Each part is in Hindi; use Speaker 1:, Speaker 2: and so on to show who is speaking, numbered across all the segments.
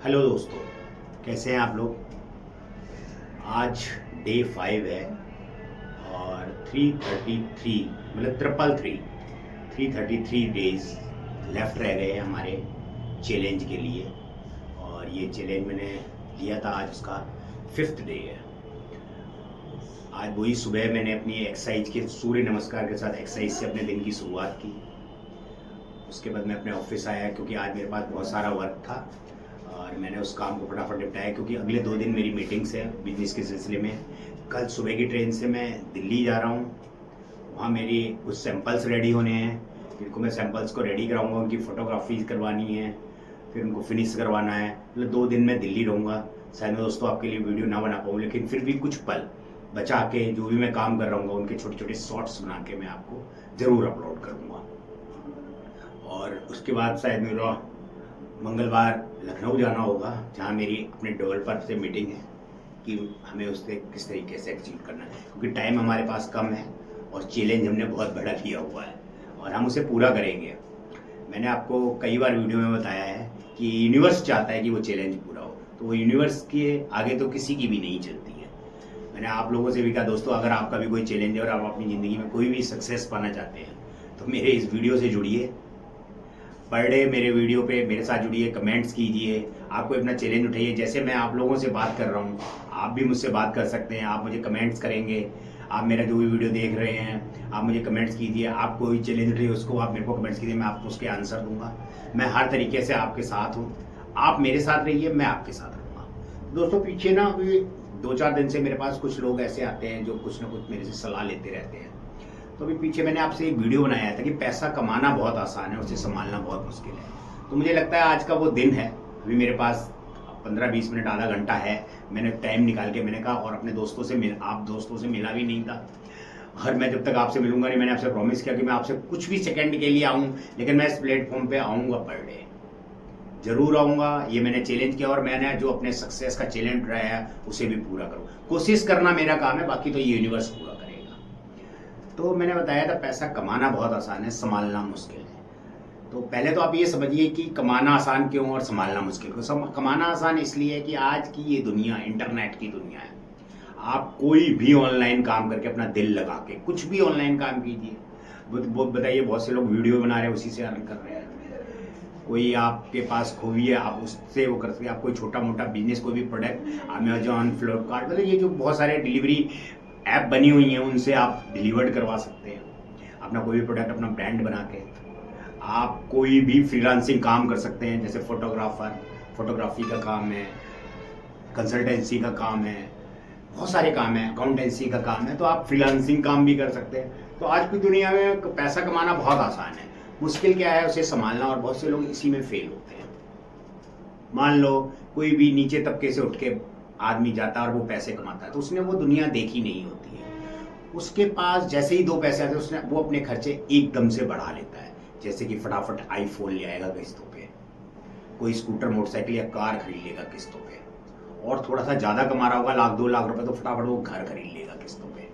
Speaker 1: हेलो दोस्तों, कैसे हैं आप लोग। आज डे 5 है और 333 मतलब 333 लेफ्ट रह गए हैं हमारे चैलेंज के लिए। और ये चैलेंज मैंने लिया था, आज उसका 5th डे है। आज वही सुबह मैंने अपनी एक्सरसाइज के सूर्य नमस्कार के साथ एक्सरसाइज से अपने दिन की शुरुआत की। उसके बाद मैं अपने ऑफिस आया क्योंकि आज मेरे पास बहुत सारा वर्क था और मैंने उस काम को फटाफट निपटाया क्योंकि अगले 2 दिन मेरी मीटिंग्स हैं बिजनेस के सिलसिले में। कल सुबह की ट्रेन से मैं दिल्ली जा रहा हूँ, वहाँ मेरी कुछ सैंपल्स रेडी होने हैं। जिनको मैं सैंपल्स को रेडी कराऊंगा, उनकी फ़ोटोग्राफी करवानी है, फिर उनको फिनिश करवाना है। मतलब 2 दिन मैं दिल्ली रहूँगा। शायद मैं दोस्तों आपके लिए वीडियो ना बना पाऊँ, लेकिन फिर भी कुछ पल बचा के जो भी मैं काम कर रहा हूँ उनके छोटे छोटे शॉर्ट्स बना के मैं आपको ज़रूर अपलोड करूँगा। और उसके बाद शायद मेरा मंगलवार लखनऊ जाना होगा, जहाँ मेरी अपने डेवलपर से मीटिंग है कि हमें उससे किस तरीके से एक्सीव करना है, क्योंकि टाइम हमारे पास कम है और चैलेंज हमने बहुत बड़ा लिया हुआ है और हम उसे पूरा करेंगे। मैंने आपको कई बार वीडियो में बताया है कि यूनिवर्स चाहता है कि वो चैलेंज पूरा हो, तो वो यूनिवर्स के आगे तो किसी की भी नहीं चलती है। मैंने आप लोगों से भी कहा दोस्तों, अगर आपका भी कोई चैलेंज है और आप अपनी ज़िंदगी में कोई भी सक्सेस पाना चाहते हैं तो मेरे इस वीडियो से जुड़िए, पर डे मेरे वीडियो पे मेरे साथ जुड़िए, कमेंट्स कीजिए, आपको अपना चैलेंज उठाइए। जैसे मैं आप लोगों से बात कर रहा हूँ, आप भी मुझसे बात कर सकते हैं। आप मुझे कमेंट्स करेंगे, आप मेरा जो भी वीडियो देख रहे हैं आप मुझे कमेंट्स कीजिए। आप कोई चैलेंज उठाइए, उसको आप मेरे को कमेंट्स कीजिए, मैं आपको उसके आंसर दूंगा। मैं हर तरीके से आपके साथ हूँ, आप मेरे साथ रहिए, मैं आपके साथ रहूँगा। दोस्तों पीछे ना अभी 2-4 दिन से मेरे पास कुछ लोग ऐसे आते हैं जो कुछ ना कुछ मेरे से सलाह लेते रहते हैं। तो अभी पीछे मैंने आपसे एक वीडियो बनाया था कि पैसा कमाना बहुत आसान है, उसे संभालना बहुत मुश्किल है। तो मुझे लगता है आज का वो दिन है। अभी मेरे पास 15-20 मिनट, आधा घंटा है। मैंने टाइम निकाल के मैंने कहा, और अपने दोस्तों से आप दोस्तों से मिला भी नहीं था, और मैं जब तक आपसे मिलूंगा नहीं, मैंने आपसे प्रॉमिस किया कि मैं आपसे कुछ भी सेकंड के लिए आऊँ, लेकिन मैं इस प्लेटफॉर्म पे आऊँगा, पर डे जरूर आऊँगा। ये मैंने चैलेंज किया और मैंने जो अपने सक्सेस का चैलेंज उठाया है उसे भी पूरा करूँ। कोशिश करना मेरा काम है, बाकी तो ये यूनिवर्स पूरा करेगा। तो मैंने बताया था पैसा कमाना बहुत आसान है, संभालना मुश्किल है। तो पहले तो आप ये समझिए कि कमाना आसान क्यों और संभालना मुश्किल क्यों। कमाना आसान इसलिए है कि आज की ये दुनिया इंटरनेट की दुनिया है। आप कोई भी ऑनलाइन काम करके अपना दिल लगा के कुछ भी ऑनलाइन काम कीजिए। बताइए, बहुत से लोग वीडियो बना रहे हैं, उसी से अर्न कर रहे हैं। कोई आपके पास खूबी है, आप उससे वो कर सकते हैं। आप कोई छोटा मोटा बिजनेस, कोई भी प्रोडक्ट, अमेजॉन, फ्लिपकार्ट, मतलब ये जो बहुत सारे डिलीवरी ऐप बनी हुई हैं उनसे आप डिलीवर्ड करवा सकते हैं अपना कोई भी प्रोडक्ट, अपना ब्रांड बना के। आप कोई भी फ्रीलांसिंग काम कर सकते हैं, जैसे फोटोग्राफर, फोटोग्राफी का काम है, कंसल्टेंसी का काम है, बहुत सारे काम है, अकाउंटेंसी का काम है, तो आप फ्रीलांसिंग काम भी कर सकते हैं। तो आज की दुनिया में पैसा कमाना बहुत आसान है, मुश्किल क्या है उसे संभालना, और बहुत से लोग इसी में फेल होते हैं। मान लो कोई भी नीचे तबके से उठ के आदमी जाता है और वो पैसे कमाता है, तो उसने वो दुनिया देखी नहीं होती है। उसके पास जैसे ही 2 पैसे आते हैं उसने वो अपने खर्चे एकदम से बढ़ा लेता है। जैसे कि फटाफट आईफोन ले आएगा किस्तों पे, कोई स्कूटर, मोटरसाइकिल या कार खरीद लेगा किस्तों पे, और थोड़ा सा ज़्यादा कमा रहा होगा, 1-2 लाख रुपए, तो फटाफट वो घर खरीद लेगा किस्तों पे।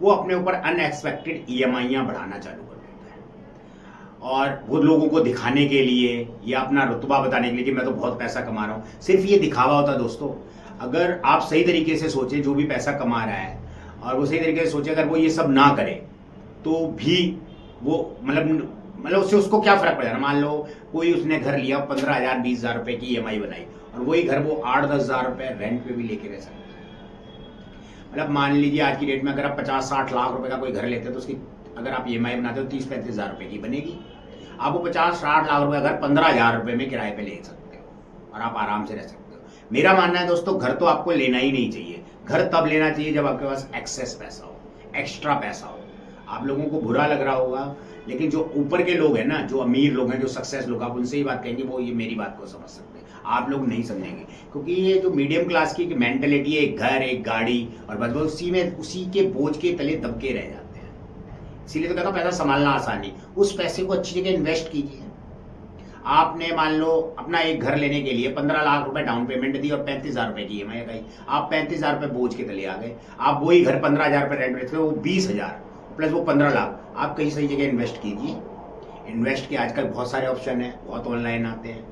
Speaker 1: वो अपने ऊपर अनएक्सपेक्टेड ईएमआईयाँ बढ़ाना चालू कर देता है, और वो लोगों को दिखाने के लिए या अपना रुतबा बताने के लिए कि मैं तो बहुत पैसा कमा रहा हूँ। सिर्फ ये दिखावा होता है दोस्तों। अगर आप सही तरीके से सोचें, जो भी पैसा कमा रहा है और वो सही तरीके से सोचे, अगर वो ये सब ना करे तो भी वो मतलब उससे उसको क्या फर्क पड़ेगा। मान लो कोई उसने घर लिया, 15,000-20,000 रुपए की ईएमआई बनाई, और वही घर वो 8-10,000 रुपए रेंट पे भी लेके रह सकता है। मतलब मान लीजिए आज की डेट में अगर आप 50-60 लाख रुपए का कोई घर लेते हो तो उसकी अगर आप ईएमआई बनाते हो 30-35,000 रुपए की बनेगी। आप वो 50-60 लाख रुपए घर 15,000 रुपए में किराए पे ले सकते हो और आप आराम से रह सकते हो। मेरा मानना है दोस्तों, घर तो आपको लेना ही नहीं चाहिए। घर तब लेना चाहिए जब आपके पास एक्सेस पैसा हो, एक्स्ट्रा पैसा हो। आप लोगों को बुरा लग रहा होगा, लेकिन जो ऊपर के लोग हैं ना, जो अमीर लोग हैं, जो सक्सेस लोग, आप उनसे ही बात कहेंगे, वो ये मेरी बात को समझ सकते हैं। आप लोग नहीं समझेंगे, क्योंकि ये जो मीडियम क्लास की मेंटेलिटी है, एक घर, एक गाड़ी, और बस उसी के बोझ के तले दबके रह जाते हैं। इसीलिए तो कहता हूं पैसा संभालना आसान नहीं। उस पैसे को अच्छी जगह इन्वेस्ट कीजिए। आपने मान लो अपना एक घर लेने के लिए 15 लाख रुपए डाउन पेमेंट दी और 35,000 रुपए की ईएमआई लगाई, आप 35,000 रुपए बोझ के तले आ गए। आप वही घर 15,000 रुपए रेंट पे थे, वो 20,000 प्लस वो 15 लाख, आप कहीं सही जगह इन्वेस्ट कीजिए। इन्वेस्ट के आजकल बहुत सारे ऑप्शन है, बहुत ऑनलाइन आते हैं।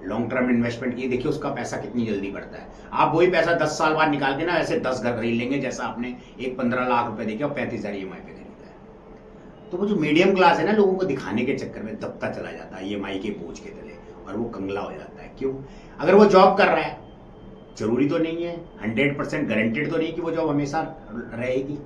Speaker 1: लॉन्ग टर्म इन्वेस्टमेंट की, देखिए उसका पैसा कितनी जल्दी बढ़ता है। आप वही पैसा 10 साल बाद निकाल के ना ऐसे 10 घर खरीद लेंगे, जैसा आपने एक 15 लाख रुपए देके और 35,000 EMI पे खरीदा है। तो वो जो मीडियम क्लास है ना, लोगों को दिखाने के चक्कर में दबता चला जाता है EMI के बोझ के तले, और वो कंगला हो जाता है। क्यों? अगर वो जॉब कर रहा है, जरूरी तो नहीं है, 100% गारंटेड तो नहीं कि वो जॉब हमेशा रहेगी,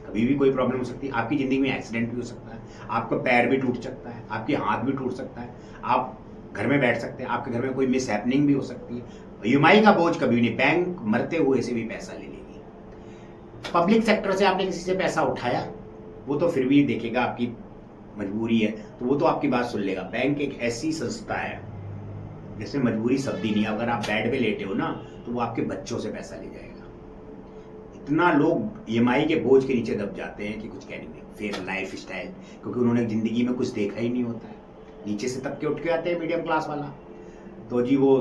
Speaker 1: कभी भी कोई प्रॉब्लम हो सकती है। आपकी जिंदगी में एक्सीडेंट भी हो सकता है, आपका पैर भी टूट सकता है, आपके हाथ भी टूट सकता है, आप घर में बैठ सकते हैं, आपके घर में कोई मिस हैपनिंग भी हो सकती है। EMI का बोझ कभी नहीं, बैंक मरते हुए से भी पैसा ले लेगी। पब्लिक सेक्टर से आपने किसी से पैसा उठाया, वो तो फिर भी देखेगा आपकी मजबूरी है, तो वो तो आपकी बात सुन लेगा। बैंक एक ऐसी संस्था है जिसमें मजबूरी शब्द ही नहीं है। अगर आप बेड पे लेटे हो ना, तो वो आपके बच्चों से पैसा ले जाएगा। इतना लोग EMI के बोझ के नीचे दब जाते हैं कि कुछ कहने नहीं। फिर लाइफ स्टाइल, क्योंकि उन्होंने जिंदगी में कुछ देखा ही नहीं होता है, नीचे से तब के उठ के आते हैं मीडियम क्लास वाला। तो जी वो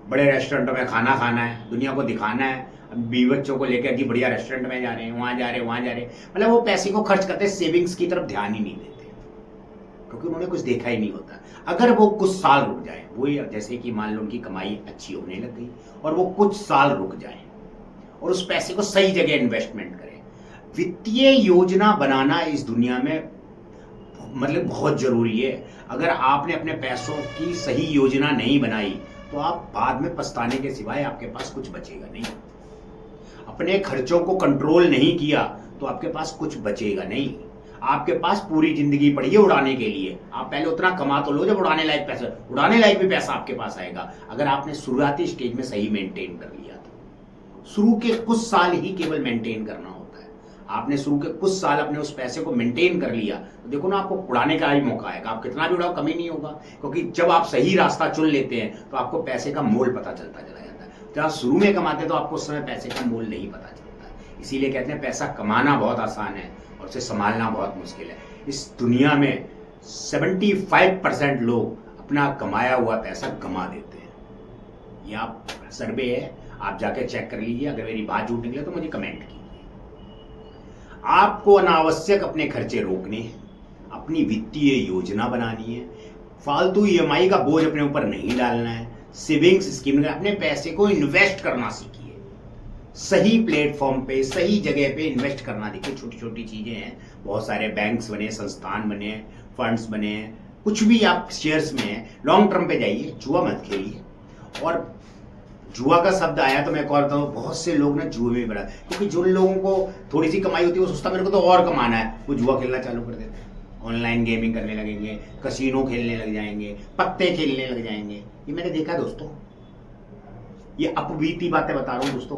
Speaker 1: बड़े रेस्टोरेंटों में खाना खाना है, दुनिया को दिखाना है, बीवी बच्चों को लेकर जी बढ़िया रेस्टोरेंट में जा रहे हैं, वहाँ जा रहे हैं, वहाँ जा रहे हैं, मतलब वो पैसे को खर्च करते हैं, सेविंग्स की तरफ ध्यान ही नहीं देते, क्योंकि उन्होंने कुछ देखा ही नहीं होता। अगर वो कुछ साल रुक जाए, वही जैसे कि मान लो उनकी कमाई अच्छी होने लग गई और वो कुछ साल रुक जाए और उस पैसे को सही जगह इन्वेस्टमेंट करें। वित्तीय योजना बनाना इस दुनिया में मतलब बहुत जरूरी है। अगर आपने अपने पैसों की सही योजना नहीं बनाई, तो आप बाद में पछताने के सिवाय आपके पास कुछ बचेगा नहीं। अपने खर्चों को कंट्रोल नहीं किया तो आपके पास कुछ बचेगा नहीं। आपके पास पूरी जिंदगी पड़ी है उड़ाने के लिए। आप पहले उतना कमा तो लो, जब उड़ाने लायक पैसा, उड़ाने लायक भी पैसा आपके पास आएगा अगर आपने शुरुआती स्टेज में सही मेंटेन कर लिया। तो शुरू के कुछ साल ही केवल मेंटेन करना होता है। आपने शुरू के कुछ साल अपने उस पैसे को मेंटेन कर लिया, तो देखो ना, आपको उड़ाने का ही मौका आएगा। आप कितना भी उड़ाओ, कमी नहीं होगा, क्योंकि जब आप सही रास्ता चुन लेते हैं तो आपको पैसे का मोल पता चलता चला जाता है। जब आप शुरू में कमाते हैं तो आपको उस समय पैसे का मोल नहीं पता चलता। इसीलिए कहते हैं पैसा कमाना बहुत आसान है और उसे संभालना बहुत मुश्किल है। इस दुनिया में 75% लोग अपना कमाया हुआ पैसा गंवा देते हैं। यह आप सर्वे है, आप जाके चेक कर लीजिए। अगर मेरी बात झूठ निकले तो मुझे कमेंट कीजिए। आपको अनावश्यक अपने खर्चे रोकने हैं, अपनी वित्तीय योजना बनानी है, फालतू EMI का बोझ अपने ऊपर नहीं डालना है, सेविंग्स स्कीम में अपने पैसे को इन्वेस्ट करना सीखिए। सही प्लेटफॉर्म पे, सही जगह पे इन्वेस्ट करना। देखिए छोटी छोटी चीजें हैं, बहुत सारे बैंक्स बने, संस्थान बने, फंड्स बने, कुछ भी आप शेयर्स में है, लॉन्ग टर्म पे जाइए, जुआ मत खेलिए। और जुआ का शब्द आया तो मैं कहता हूँ, बहुत से लोग ना जुए में पड़ा, क्योंकि जिन लोगों को थोड़ी सी कमाई होती है वो सोचता मेरे को तो और कमाना है, वो जुआ खेलना चालू कर देते हैं। ऑनलाइन गेमिंग करने लगेंगे, कसिनो खेलने लग जाएंगे, पत्ते खेलने लग जाएंगे। ये मैंने देखा दोस्तों, ये अपबीती बातें बता रहा हूँ दोस्तों।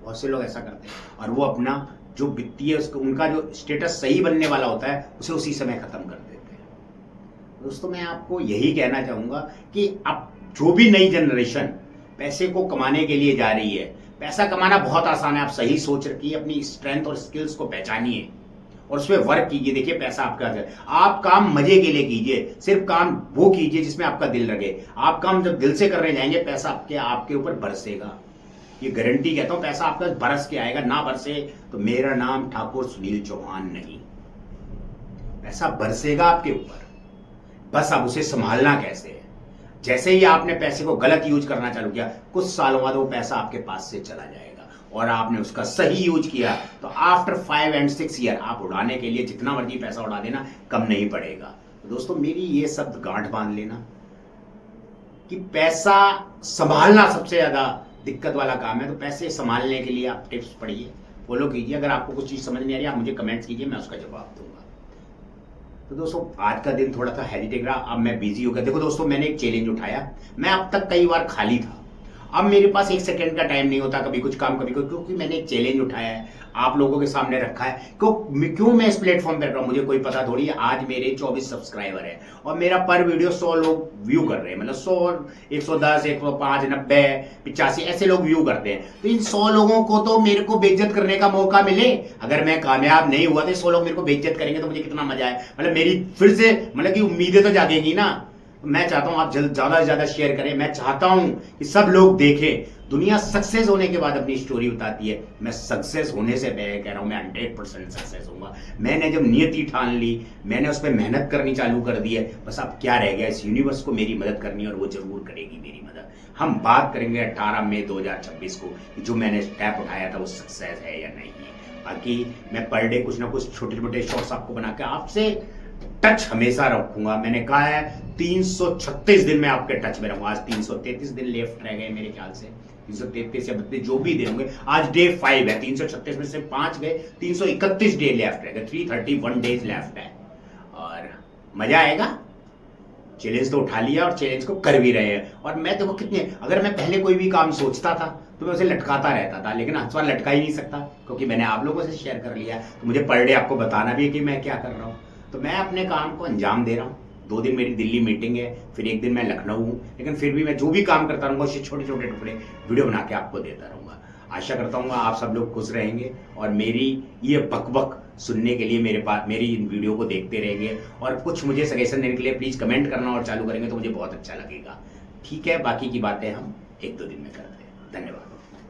Speaker 1: बहुत से लोग ऐसा करते हैं और वो अपना जो वित्तीय उनका जो स्टेटस सही बनने वाला होता है उसे उसी समय खत्म कर देते हैं। दोस्तों मैं आपको यही कहना चाहूंगा कि अब जो भी नई जनरेशन पैसे को कमाने के लिए जा रही है, पैसा कमाना बहुत आसान है। आप सही सोच रखिए, अपनी स्ट्रेंथ और स्किल्स को पहचानिए और उसमें वर्क कीजिए। देखिए पैसा आपका है, आप काम मजे के लिए कीजिए, सिर्फ काम वो कीजिए जिसमें आपका दिल लगे। आप काम जब दिल से करने जाएंगे, पैसा आपके ऊपर बरसेगा। ये गारंटी कहता हूं, पैसा आपका बरस के आएगा। ना बरसे तो मेरा नाम ठाकुर सुनील चौहान नहीं। पैसा बरसेगा आपके ऊपर, बस अब उसे संभालना कैसे है। जैसे ही आपने पैसे को गलत यूज करना चालू किया, कुछ सालों बाद वो पैसा आपके पास से चला जाएगा और आपने उसका सही यूज किया तो आफ्टर 5 and 6 ईयर आप उड़ाने के लिए जितना मर्जी पैसा उड़ा देना, कम नहीं पड़ेगा। तो दोस्तों मेरी ये शब्द गांठ बांध लेना कि पैसा संभालना सबसे ज्यादा दिक्कत वाला काम है। तो पैसे संभालने के लिए आप टिप्स पढ़िए, फॉलो कीजिए। अगर आपको कुछ चीज समझ नहीं आ रही, आप मुझे कमेंट्स कीजिए, मैं उसका जवाब दूंगा। तो दोस्तों आज का दिन थोड़ा सा हेजिटेट रहा, अब मैं बिजी हो गया। देखो दोस्तों मैंने एक चैलेंज उठाया, मैं अब तक कई बार खाली था, अब मेरे पास 1 सेकंड का टाइम नहीं होता, कभी कुछ काम कभी कुछ, क्योंकि मैंने एक चैलेंज उठाया है, आप लोगों के सामने रखा है। क्यों मैं इस प्लेटफॉर्म पे रख रहा हूँ, मुझे कोई पता थोड़ी है। आज मेरे 24 सब्सक्राइबर है और मेरा पर वीडियो 100 लोग व्यू कर रहे हैं, मतलब 100, 110, 105, 90, 85 ऐसे लोग व्यू करते हैं। तो इन 100 लोगों को तो मेरे को बेइज्जत करने का मौका मिले। अगर मैं कामयाब नहीं हुआ तो 100 लोग मेरे को बेइज्जत करेंगे तो मुझे कितना मजा है। मतलब मेरी फिर से मतलब कि उम्मीदें तो जागेंगी ना। मैं चाहता हूं आप ज्यादा से ज्यादा शेयर करें। मैं चाहता हूं कि सब लोग देखें। दुनिया सक्सेस होने के बाद अपनी स्टोरी बताती है, मैं सक्सेस होने से पहले कह रहा हूं मैं 100% सक्सेस होऊंगा। मैंने जब नियति ठान ली, मैंने उस पर मेहनत करनी चालू कर दी है, बस अब क्या रह गया, इस यूनिवर्स को मेरी मदद करनी है और वो जरूर करेगी मेरी मदद। हम बात करेंगे 18 मई 2026 को कि जो मैंने स्टेप उठाया था वो सक्सेस है या नहीं है। बाकी मैं पर डे कुछ ना कुछ छोटे छोटे शॉर्ट्स आपको बना के आपसे टच हमेशा रखूंगा। मैंने कहा है 336 दिन में आपके टच में रहूंगा। आज 333 दिन लेफ्ट रह गए मेरे ख्याल से, 333 या 32 जो भी दिन होंगे। आज डे 5 है, 336 में से 5 गए, 331 डे लेफ्ट रह गए, 331 डेज लेफ्ट है और मजा आएगा। चैलेंज तो उठा लिया और चैलेंज को कर भी रहे हैं। और मैं देखो कितने, अगर मैं पहले कोई भी काम सोचता था तो मैं उसे लटकाता रहता था, लेकिन इस बार लटका ही नहीं सकता क्योंकि मैंने आप लोगों से शेयर कर लिया। तो मुझे पर डे आपको बताना भी है कि मैं क्या कर रहा हूँ। तो मैं अपने काम को अंजाम दे रहा हूँ। 2 दिन मेरी दिल्ली मीटिंग है, फिर 1 दिन मैं लखनऊ हूँ, लेकिन फिर भी मैं जो भी काम करता रहूँगा उससे छोटे छोटे टुकड़े वीडियो बना के आपको देता रहूँगा। आशा करता हूँ आप सब लोग खुश रहेंगे और मेरी ये बकबक सुनने के लिए मेरे पास मेरी इन वीडियो को देखते रहेंगे और कुछ मुझे सजेशन देने के लिए प्लीज़ कमेंट करना और चालू करेंगे तो मुझे बहुत अच्छा लगेगा। ठीक है, बाकी की बातें हम 1-2 दिन में करते हैं।